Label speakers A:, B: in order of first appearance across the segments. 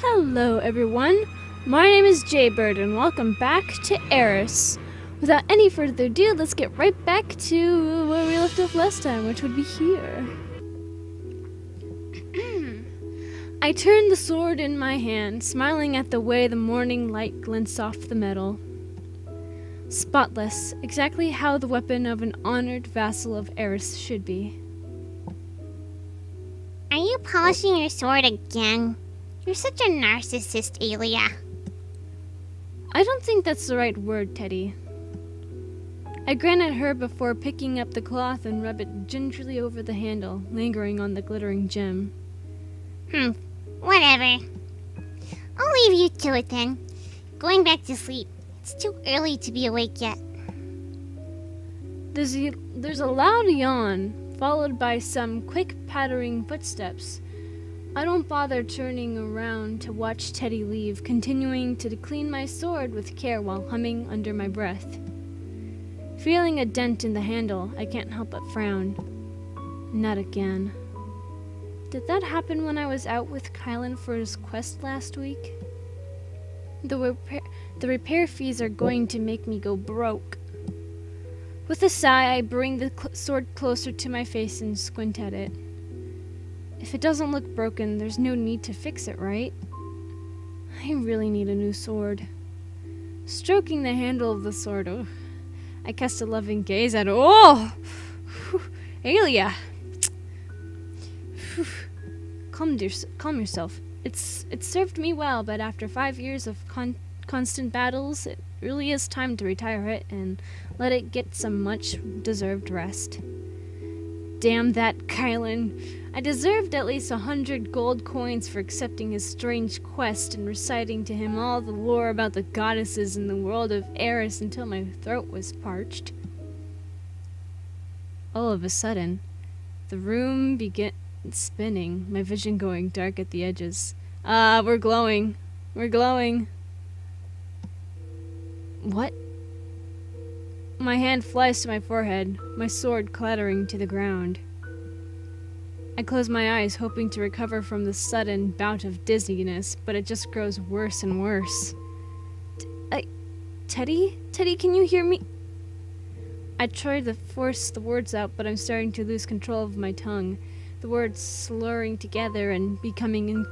A: Hello everyone, my name is Jaybird and welcome back to AIRIS. Without any further ado, let's get right back to where we left off last time, which would be here. I turned the sword in my hand, smiling at the way the morning light glints off the metal. Spotless, exactly how the weapon of an honored vassal of AIRIS should be.
B: Are you polishing your sword again? You're such a narcissist, Alia.
A: I don't think that's the right word, Teddy. I grin at her before picking up the cloth and rub it gingerly over the handle, lingering on the glittering gem.
B: Whatever. I'll leave you to it then. Going back to sleep. It's too early to be awake yet.
A: There's a loud yawn, followed by some quick pattering footsteps. I don't bother turning around to watch Teddy leave, continuing to clean my sword with care while humming under my breath. Feeling a dent in the handle, I can't help but frown. Not again. Did that happen when I was out with Kylan for his quest last week? The repair fees are going to make me go broke. With a sigh, I bring the sword closer to my face and squint at it. If it doesn't look broken, there's no need to fix it, right? I really need a new sword. Stroking the handle of the sword, I cast a loving gaze at it. Oh! Alia! Calm yourself. It's served me well, but after 5 years of constant battles, it really is time to retire it and let it get some much-deserved rest. Damn that Kylan. I deserved at least 100 gold coins for accepting his strange quest and reciting to him all the lore about the goddesses in the world of AIRIS until my throat was parched. All of a sudden, the room began spinning, my vision going dark at the edges. We're glowing. We're glowing. What? My hand flies to my forehead, my sword clattering to the ground. I close my eyes, hoping to recover from the sudden bout of dizziness, but it just grows worse and worse. Teddy? Teddy, can you hear me? I try to force the words out, but I'm starting to lose control of my tongue, the words slurring together and becoming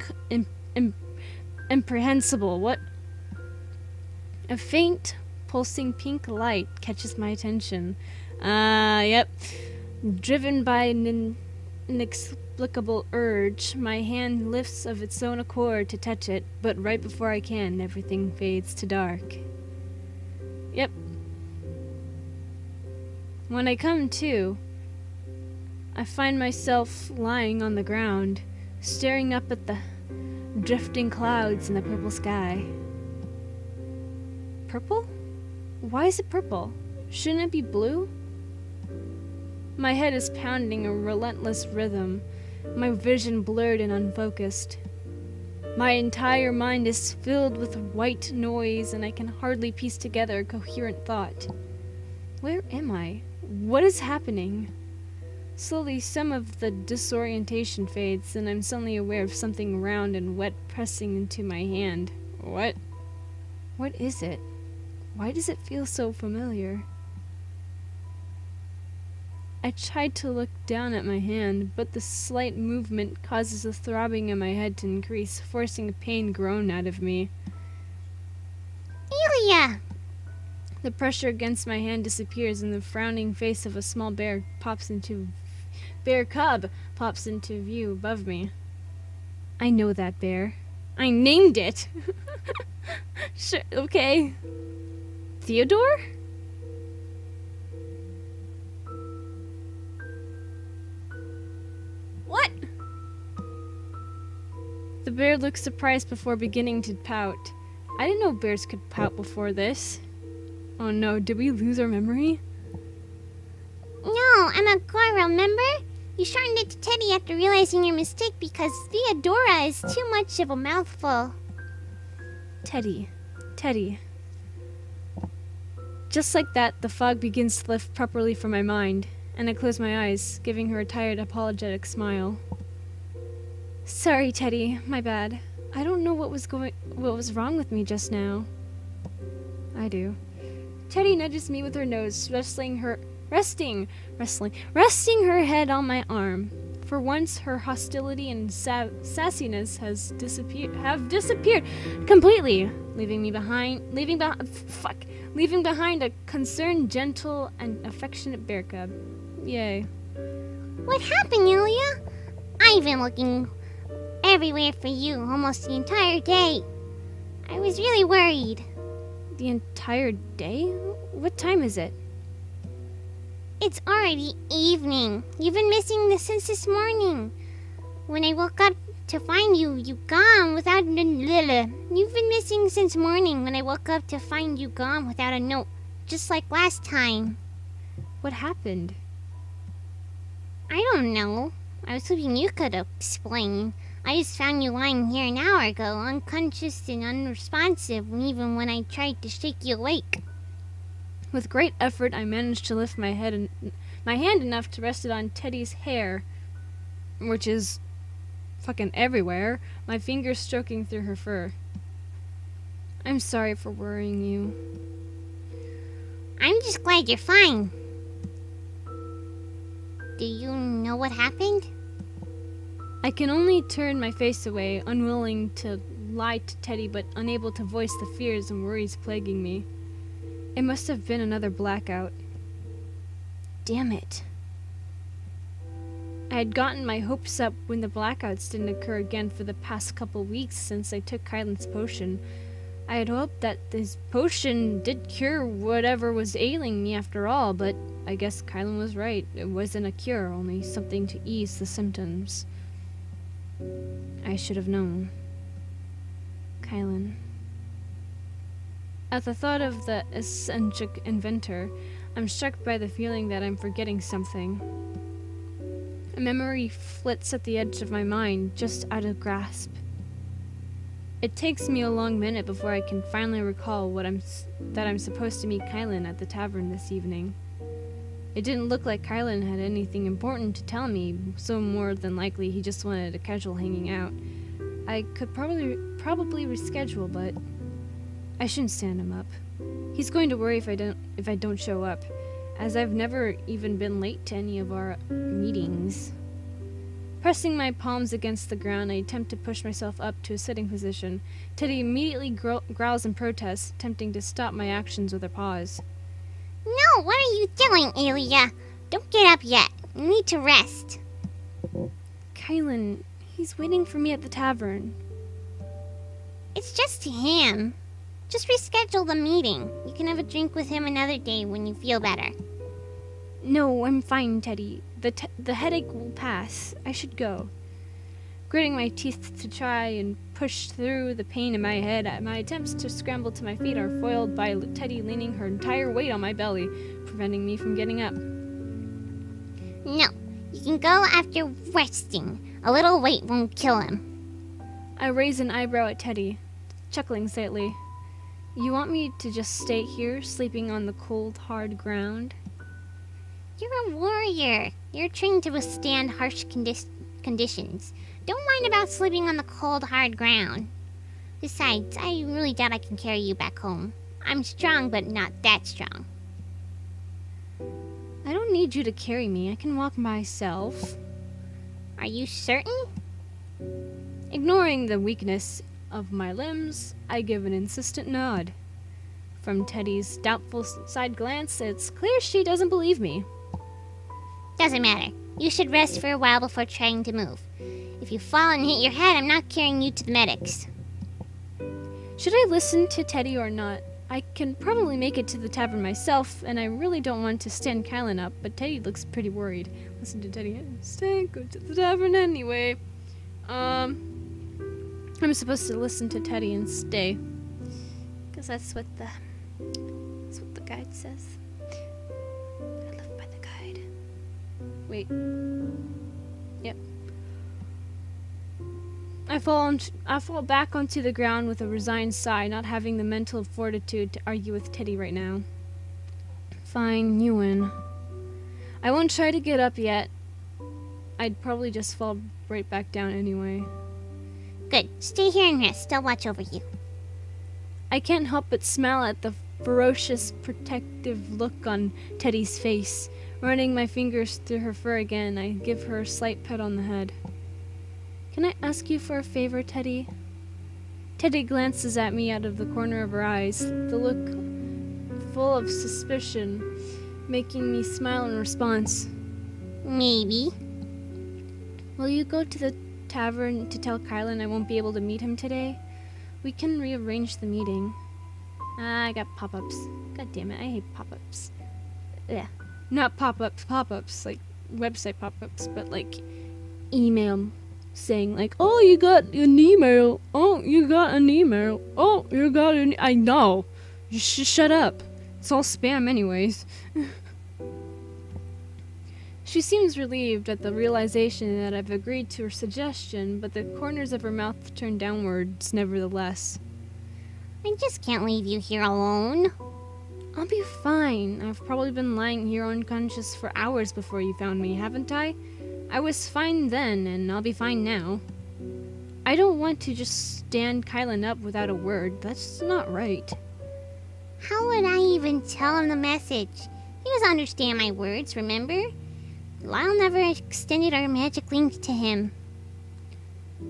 A: incomprehensible. What? A faint, pulsing pink light catches my attention. Yep. Driven by an inexplicable urge, my hand lifts of its own accord to touch it, but right before I can, everything fades to dark. Yep. When I come to, I find myself lying on the ground, staring up at the drifting clouds in the purple sky. Purple? Why is it purple? Shouldn't it be blue? My head is pounding a relentless rhythm, my vision blurred and unfocused. My entire mind is filled with white noise, and I can hardly piece together a coherent thought. Where am I? What is happening? Slowly, some of the disorientation fades, and I'm suddenly aware of something round and wet pressing into my hand. What? What is it? Why does it feel so familiar? I tried to look down at my hand, but the slight movement causes the throbbing in my head to increase, forcing a pain groan out of me.
B: Alia!
A: The pressure against my hand disappears, and the frowning face of a small bear cub pops into view above me. I know that bear. I named it! Sure, okay. Theodore? What? The bear looks surprised before beginning to pout. I didn't know bears could pout before this. Oh no, did we lose our memory?
B: No, I'm a girl, remember? You shortened it to Teddy after realizing your mistake because Theodora is too much of a mouthful.
A: Teddy. Just like that, the fog begins to lift properly from my mind, and I close my eyes, giving her a tired, apologetic smile. Sorry, Teddy, my bad. I don't know what was wrong with me just now. I do. Teddy nudges me with her nose, resting her head on my arm. For once, her hostility and sassiness have disappeared completely, leaving behind a concerned, gentle, and affectionate bear cub. Yay.
B: What happened, Ilya? I've been looking everywhere for you almost the entire day. I was really worried.
A: The entire day? What time is it?
B: It's already evening. You've been missing since this morning. When I woke up to find you gone without You've been missing since morning when I woke up to find you gone without a note, just like last time.
A: What happened?
B: I don't know. I was hoping you could explain. I just found you lying here an hour ago, unconscious and unresponsive, even when I tried to shake you awake.
A: With great effort, I managed to lift my hand enough to rest it on Teddy's hair, which is fucking everywhere, my fingers stroking through her fur. I'm sorry for worrying you.
B: I'm just glad you're fine. Do you know what happened?
A: I can only turn my face away, unwilling to lie to Teddy but unable to voice the fears and worries plaguing me. It must have been another blackout. Damn it. I had gotten my hopes up when the blackouts didn't occur again for the past couple weeks since I took Kylan's potion. I had hoped that this potion did cure whatever was ailing me after all, but I guess Kylan was right. It wasn't a cure, only something to ease the symptoms. I should have known. Kylan. At the thought of the eccentric inventor, I'm struck by the feeling that I'm forgetting something. A memory flits at the edge of my mind, just out of grasp. It takes me a long minute before I can finally recall that I'm supposed to meet Kylan at the tavern this evening. It didn't look like Kylan had anything important to tell me, so more than likely he just wanted a casual hanging out. I could probably reschedule, but I shouldn't stand him up. He's going to worry if I don't show up, as I've never even been late to any of our meetings. Pressing my palms against the ground, I attempt to push myself up to a sitting position. Teddy immediately growls in protest, attempting to stop my actions with her paws.
B: No, what are you doing, Ilya? Don't get up yet. You need to rest.
A: Kylan, he's waiting for me at the tavern.
B: It's just him. Just reschedule the meeting. You can have a drink with him another day when you feel better.
A: No, I'm fine, Teddy. The headache will pass. I should go. Gritting my teeth to try and push through the pain in my head, my attempts to scramble to my feet are foiled by Teddy leaning her entire weight on my belly, preventing me from getting up.
B: No, you can go after resting. A little weight won't kill him.
A: I raise an eyebrow at Teddy, chuckling slightly. You want me to just stay here, sleeping on the cold, hard ground?
B: You're a warrior. You're trained to withstand harsh conditions. Don't mind about sleeping on the cold, hard ground. Besides, I really doubt I can carry you back home. I'm strong, but not that strong.
A: I don't need you to carry me. I can walk myself.
B: Are you certain?
A: Ignoring the weakness of my limbs, I give an insistent nod. From Teddy's doubtful side glance, it's clear she doesn't believe me.
B: Doesn't matter. You should rest for a while before trying to move. If you fall and hit your head, I'm not carrying you to the medics.
A: Should I listen to Teddy or not? I can probably make it to the tavern myself, and I really don't want to stand Kylan up, but Teddy looks pretty worried. Listen to Teddy. Go to the tavern anyway. I'm supposed to listen to Teddy and stay. Because that's what the guide says. I live by the guide. Wait. Yep. I fall back onto the ground with a resigned sigh, not having the mental fortitude to argue with Teddy right now. Fine, you win. I won't try to get up yet. I'd probably just fall right back down anyway.
B: Good. Stay here and rest. I'll watch over you.
A: I can't help but smile at the ferocious, protective look on Teddy's face. Running my fingers through her fur again, I give her a slight pat on the head. Can I ask you for a favor, Teddy? Teddy glances at me out of the corner of her eyes, the look full of suspicion, making me smile in response.
B: Maybe.
A: Will you go to the tavern to tell Kylan I won't be able to meet him today? We can rearrange the meeting. I got pop-ups. God damn it, I hate pop-ups. Yeah. Not pop-ups, like website pop-ups, but like email saying like, oh, you got an email. Oh, you got an email. Oh, you got an... I know. You should shut up. It's all spam anyways. She seems relieved at the realization that I've agreed to her suggestion, but the corners of her mouth turn downwards nevertheless.
B: I just can't leave you here alone.
A: I'll be fine. I've probably been lying here unconscious for hours before you found me, haven't I? I was fine then, and I'll be fine now. I don't want to just stand Kylan up without a word. That's not right.
B: How would I even tell him the message? He doesn't understand my words, remember? Lyle never extended our magic link to him.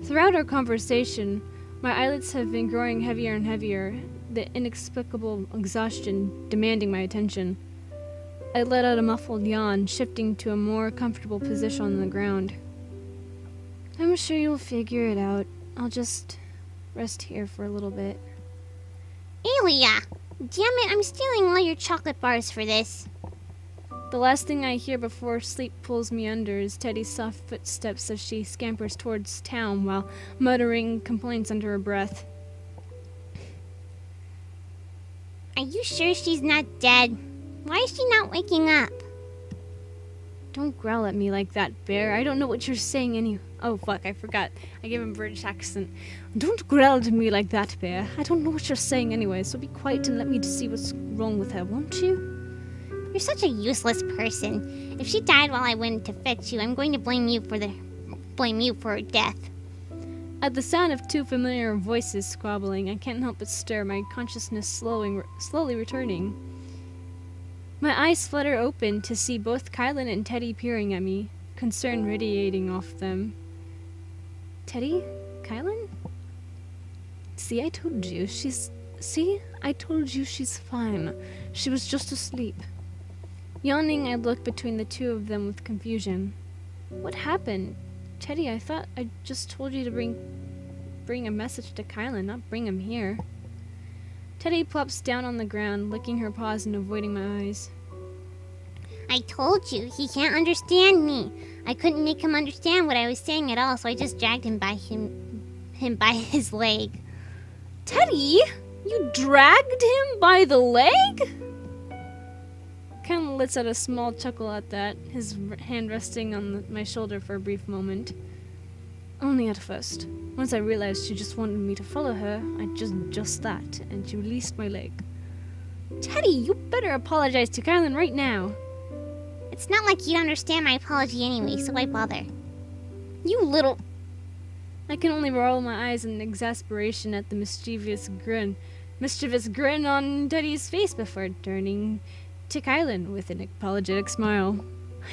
A: Throughout our conversation, my eyelids have been growing heavier and heavier, the inexplicable exhaustion demanding my attention. I let out a muffled yawn, shifting to a more comfortable position on the ground. I'm sure you'll figure it out. I'll just rest here for a little bit.
B: Alia! Damn it, I'm stealing all your chocolate bars for this.
A: The last thing I hear before sleep pulls me under is Teddy's soft footsteps as she scampers towards town while muttering complaints under her breath.
B: Are you sure she's not dead? Why is she not waking up?
A: Don't growl at me like that, Bear. I don't know what you're saying Oh, fuck, I forgot. I gave him a British accent. Don't growl at me like that, Bear. I don't know what you're saying anyway, so be quiet and let me see what's wrong with her, won't you?
B: You're such a useless person. If she died while I went to fetch you, I'm going to blame you for her death.
A: At the sound of two familiar voices squabbling, I can't help but stare, my consciousness slowly returning. My eyes flutter open to see both Kylan and Teddy peering at me, concern radiating off them. Teddy? Kylan? I told you she's fine. She was just asleep. Yawning, I look between the two of them with confusion. What happened? Teddy, I thought I just told you to bring a message to Kylan, not bring him here. Teddy plops down on the ground, licking her paws and avoiding my eyes.
B: I told you, he can't understand me. I couldn't make him understand what I was saying at all, so I just dragged him by his leg.
A: Teddy? You dragged him by the leg? Kylan lets out a small chuckle at that, his hand resting on my shoulder for a brief moment. Only at first. Once I realized she just wanted me to follow her, I just that, and she released my leg. Teddy, you better apologize to Kylan right now.
B: It's not like you'd understand my apology anyway, so why bother? You little...
A: I can only roll my eyes in exasperation at the mischievous grin on Teddy's face before turning to Kylan with an apologetic smile.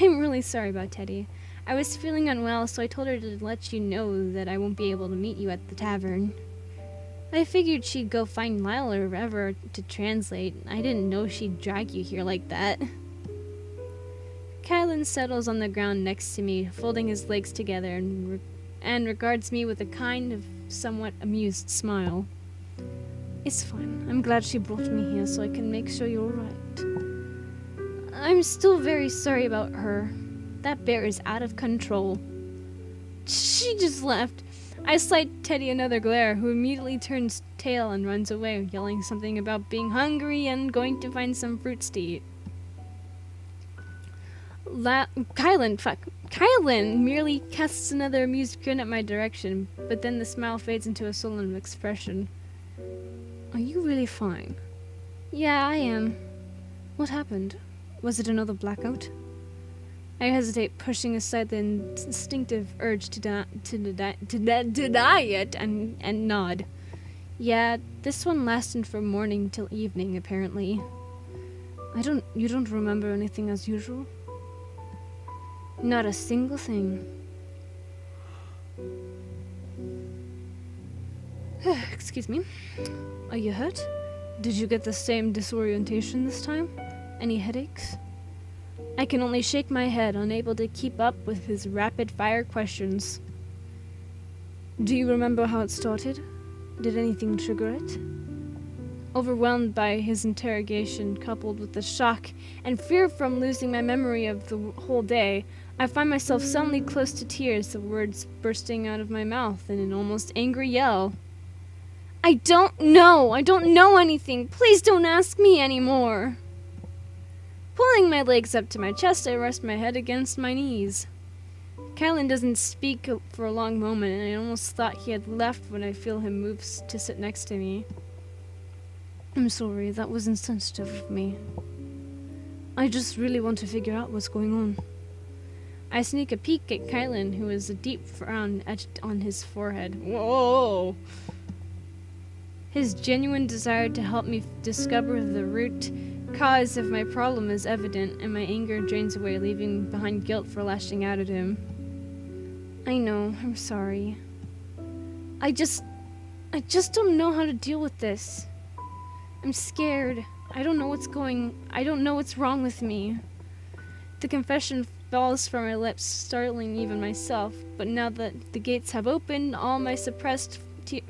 A: I'm really sorry about Teddy. I was feeling unwell, so I told her to let you know that I won't be able to meet you at the tavern. I figured she'd go find Lyle or wherever to translate. I didn't know she'd drag you here like that. Kylan settles on the ground next to me, folding his legs together and regards me with a kind of somewhat amused smile. It's fine. I'm glad she brought me here so I can make sure you're right. I'm still very sorry about her. That bear is out of control. She just laughed. I slide Teddy another glare, who immediately turns tail and runs away, yelling something about being hungry and going to find some fruits to eat. Kylan merely casts another amused grin at my direction, but then the smile fades into a solemn expression. Are you really fine? Yeah, I am. What happened? Was it another blackout? I hesitate, pushing aside the instinctive urge to deny it and nod. Yeah, this one lasted from morning till evening, apparently. You don't remember anything as usual? Not a single thing. Excuse me. Are you hurt? Did you get the same disorientation this time? Any headaches? I can only shake my head, unable to keep up with his rapid-fire questions. Do you remember how it started? Did anything trigger it? Overwhelmed by his interrogation, coupled with the shock and fear from losing my memory of the whole day, I find myself suddenly close to tears, the words bursting out of my mouth in an almost angry yell. I don't know anything. Please don't ask me anymore. Pulling my legs up to my chest, I rest my head against my knees. Kylan doesn't speak for a long moment, and I almost thought he had left when I feel him move to sit next to me. I'm sorry, that was insensitive of me. I just really want to figure out what's going on. I sneak a peek at Kylan, who has a deep frown etched on his forehead. Whoa! His genuine desire to help me discover the root cause of my problem is evident, and my anger drains away, leaving behind guilt for lashing out at him. I know, I'm sorry. I just don't know how to deal with this. I'm scared. I don't know what's wrong with me. The confession falls from my lips, startling even myself, but now that the gates have opened, all my suppressed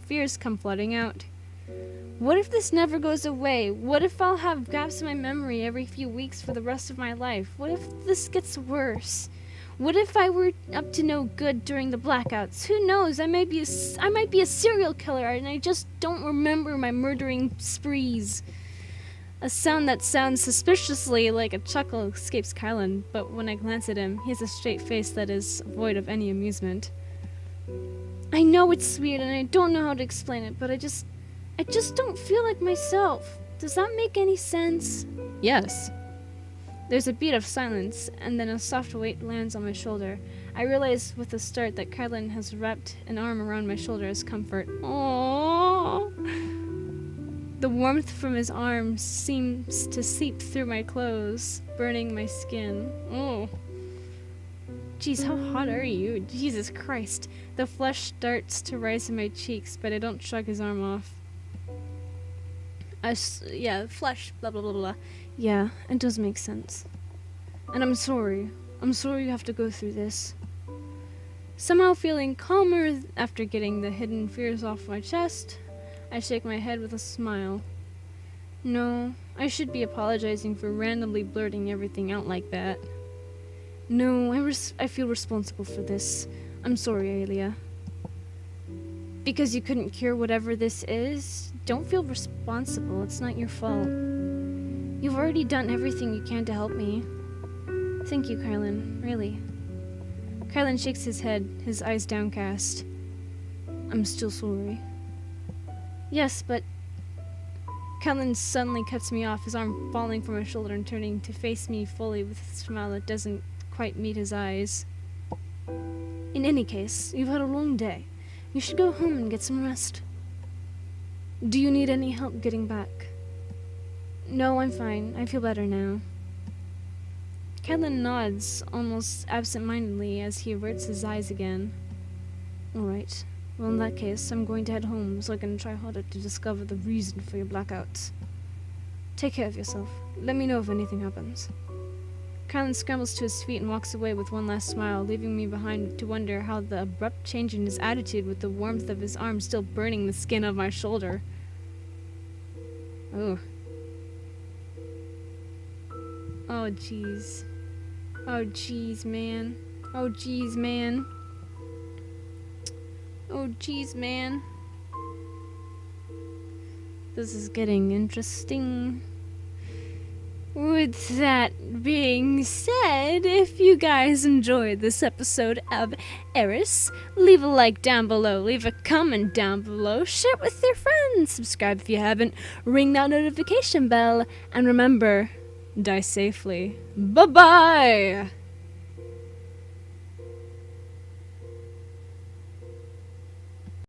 A: fears come flooding out. What if this never goes away? What if I'll have gaps in my memory every few weeks for the rest of my life? What if this gets worse? What if I were up to no good during the blackouts? Who knows? I might be a serial killer, and I just don't remember my murdering sprees. A sound that sounds suspiciously like a chuckle escapes Kylan, but when I glance at him, he has a straight face that is void of any amusement. I know it's weird, and I don't know how to explain it, but I just don't feel like myself. Does that make any sense? Yes. There's a beat of silence, and then a soft weight lands on my shoulder. I realize with a start that Kylan has wrapped an arm around my shoulder as comfort. Aww. The warmth from his arm seems to seep through my clothes, burning my skin. Oh. Jeez, how hot are you? Jesus Christ. The flush starts to rise in my cheeks, but I don't shrug his arm off. Yeah, flesh, blah, blah, blah, blah. Yeah, it does make sense. And I'm sorry. I'm sorry you have to go through this. Somehow feeling calmer after getting the hidden fears off my chest, I shake my head with a smile. No, I should be apologizing for randomly blurting everything out like that. No, I feel responsible for this. I'm sorry, Aelia. Because you couldn't cure whatever this is? Don't feel responsible. It's not your fault. You've already done everything you can to help me. Thank you, Kylan. Really. Kylan shakes his head, his eyes downcast. I'm still sorry. Yes, but... Kylan suddenly cuts me off, his arm falling from my shoulder and turning to face me fully with a smile that doesn't quite meet his eyes. In any case, you've had a long day. You should go home and get some rest. Do you need any help getting back? No, I'm fine. I feel better now. Kylan nods, almost absent-mindedly, as he averts his eyes again. Alright. Well, in that case, I'm going to head home so I can try harder to discover the reason for your blackouts. Take care of yourself. Let me know if anything happens. Kylan scrambles to his feet and walks away with one last smile, leaving me behind to wonder how the abrupt change in his attitude with the warmth of his arm still burning the skin of my shoulder. Oh. Oh, jeez. Oh, jeez, man. Oh, jeez, man. Oh, jeez, man. This is getting interesting. With that being said, if you guys enjoyed this episode of AIRIS, leave a like down below, leave a comment down below, share it with your friends, subscribe if you haven't, ring that notification bell, and remember, die safely. Bye-bye!